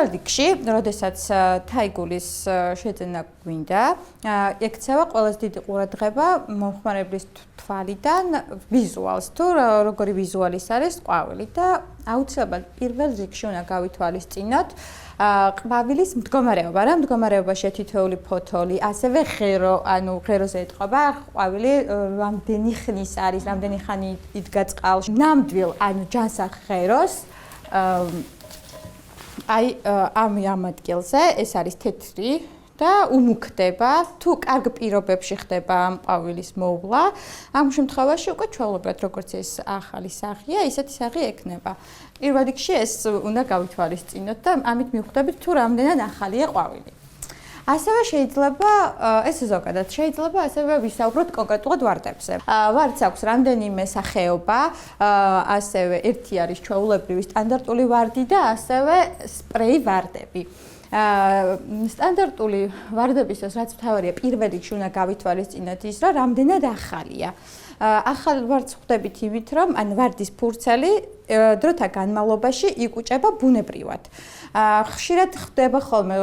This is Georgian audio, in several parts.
პირველ რიგში, როდესაც თაიგულის შეძენა გვინდა, ექცევა ყველაზე დიდი ყურადღება მომხმარებლის თვალიდან ვიზუალს, თუ როგორი ვიზუალის არის ყვავილი და აუცილებლად პირველ რიგში უნდა გავითვალისწინოთ ყვავილის მდგომარეობა, რა მდგომარეობაში თითოეული ფოთოლი, ასევე ღერო, ანუ ღეროზე ეტყობა ყვავილი რამდენი ხნის არის, რამდენი ხანი იდგა წყალში, ნამდვილ ანუ ჯანსაღ ღეროს აი ამ ადგილზე ეს არის თეთრი და უმუქდება, თუ კარგ პირობებში ხდება ამ ყვავილის მოვლა, ამ შემთხვევაში უკვე ჩვეულებრივად როგორც ეს ახალი სახეა, ისეთი სახე ექნება. პირველ რიგში ეს უნდა გავითვალისწინოთ და ამით მივხვდებით თუ რამდენად ახალია ყვავილი. ასევე შეიძლება ეს ზოგადად შეიძლება ასევე ვისაუბროთ კონკრეტულად ვარდებზე. ვარდს აქვს რამდენიმე სახეობა, ასევე ერთი არის ჩვეულებრივი სტანდარტული ვარდი და ასევე სპრეი ვარდები. სტანდარტული ვარდებისთვის რაც მთავარია პირველ რიგში უნდა გავითვალისწინოთ ის, რომ რამდენად ახალია. ახალ ვარდს ხვდებით იმით, რომ ან ვარდის ფურცელი დროთა განმავლობაში იკუჭება ბუნებრივად. ხშირად ხდება ხოლმე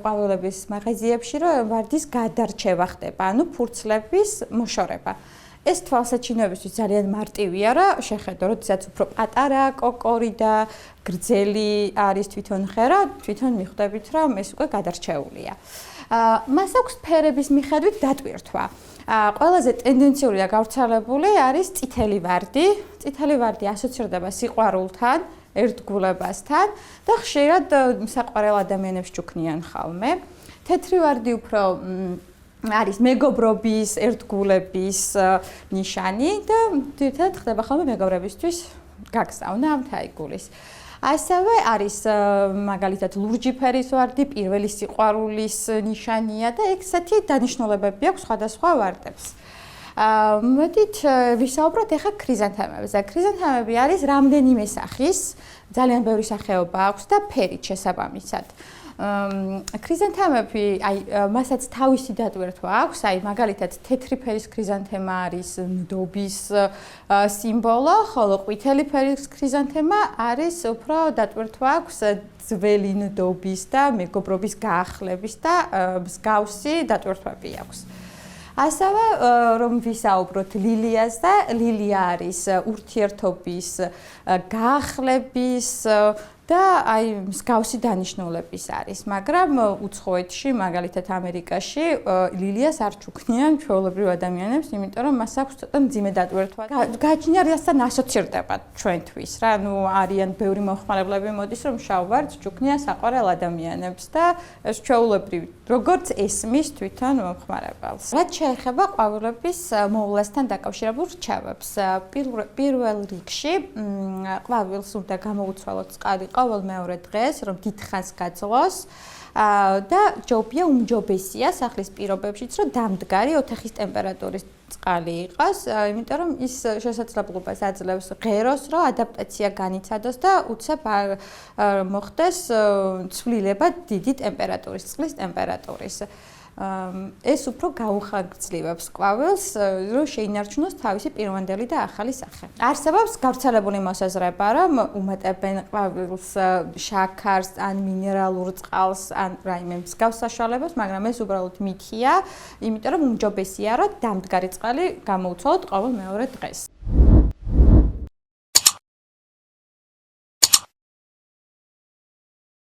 ყვავილების მაღაზიებში, რომ ვარდის გადარჩევა ხდება, ანუ ფურცლების მოშორება. ეს თვალსაჩინოებისთვის ძალიან მარტივია, რომ შეხედო, როდესაც უფრო პატარა კოკორი და გრძელი არის თვითონ ღერა, თვითონ მიხვდებით, რომ ეს უკვე გადარჩეულია. მას აქვს ფერების მიხედვით დატვირთვა. ყველაზე ტენდენციური და გავრცელებული არის წითელი ვარდი. წითელი ვარდი ასოცირდება სიყვარულთან, ერთგულებასთან და ხშირად საყვარელ ადამიანებს ჭუქნიან ხოლმე. თეთრი ვარდი უფრო არის მეგობრობის, ერთგულების ნიშანი და თვითონ ხდება ხოლმე მეგობრებისთვის გაგზავნა ამ თაიგულის. ასევე არის მაგალითად ლურჯი ფერის ვარდი, პირველი სიყვარულის ნიშანია და ესეთი დანიშნულებები აქვს სხვადასხვა ვარდებს. მოდით ვისაუბროთ ახლა ქრიზანთემებზე. ქრიზანთემები არის რამდენიმე სახის, ძალიან ბევრი სახეობა აქვს და ფერით შესაბამისად. ქრიზანთემები, აი, მასაც თავისი დატვირთვა აქვს, აი, მაგალითად, თეთრი ფერის ქრიზანთემა არის ნდობის სიმბოლო, ხოლო ყვითელი ფერის ქრიზანთემა არის უფრო დატვირთვა აქვს ძველი ნდობის და მეგობრობის გაახლების და მსგავსი დატვირთვები აქვს. ასევე რომ ვისაუბროთ ლილიაზე, ლილია არის ურთიერთობის, გაახლების და აი მსგავსი დანიშნულების არის, მაგრამ უცხოეთში, მაგალითად ამერიკაში, ლილიას არ ჩუქნიან ჩვეულებრივ ადამიანებს, იმიტომ რომ მას აქვს ცოტა მძიმე დატვირთვა. გააჩნიასთან ასოცირდება ჩვენთვის, რა, ნუ არიან ბევრი მომხმარებლები მოდის, რომ შავ ვარდს ჩუქნიან საყვარელ ადამიანებს და ეს ჩვეულებრივ როგორც ესმის თვითონ მომხმარებელს. რაც შეეხება ყვავილების მოვლასთან დაკავშირებულ რჩევებს, პირველ რიგში ყვავილს უნდა გამოუცვალოთ წყალი ყოველ მეორე დღეს, რომ დიდხანს გაძლოს და ჯობია უმჯობესია სახლის პირობებშიც, რომ დამდგარი ოთახის ტემპერატურის წყალი იყოს, იმიტომ რომ ის შესაძლებლობას აძლევს ღეროს, რომ ადაპტაცია განიცადოს და უცებ მოხდეს ცვლილება დიდი ტემპერატურის, წყლის ტემპერატურის. ეს უფრო გაუხანგრძლივებს ყვავილს, რომ შეინარჩუნოს თავისი პირვანდელი და ახალი სახე. არსებობს გავრცელებული მოსაზრება, რომ უმეტებენ ყვავილს შაქარს, ან მინერალურ წყალს, ან რაიმე მსგავს საშუალებას, მაგრამ ეს უბრალოდ მითია, იმიტომ რომ უმჯობესია, რომ დამდგარი წყალი გამოუცვალოთ ყოველ მეორე დღეს.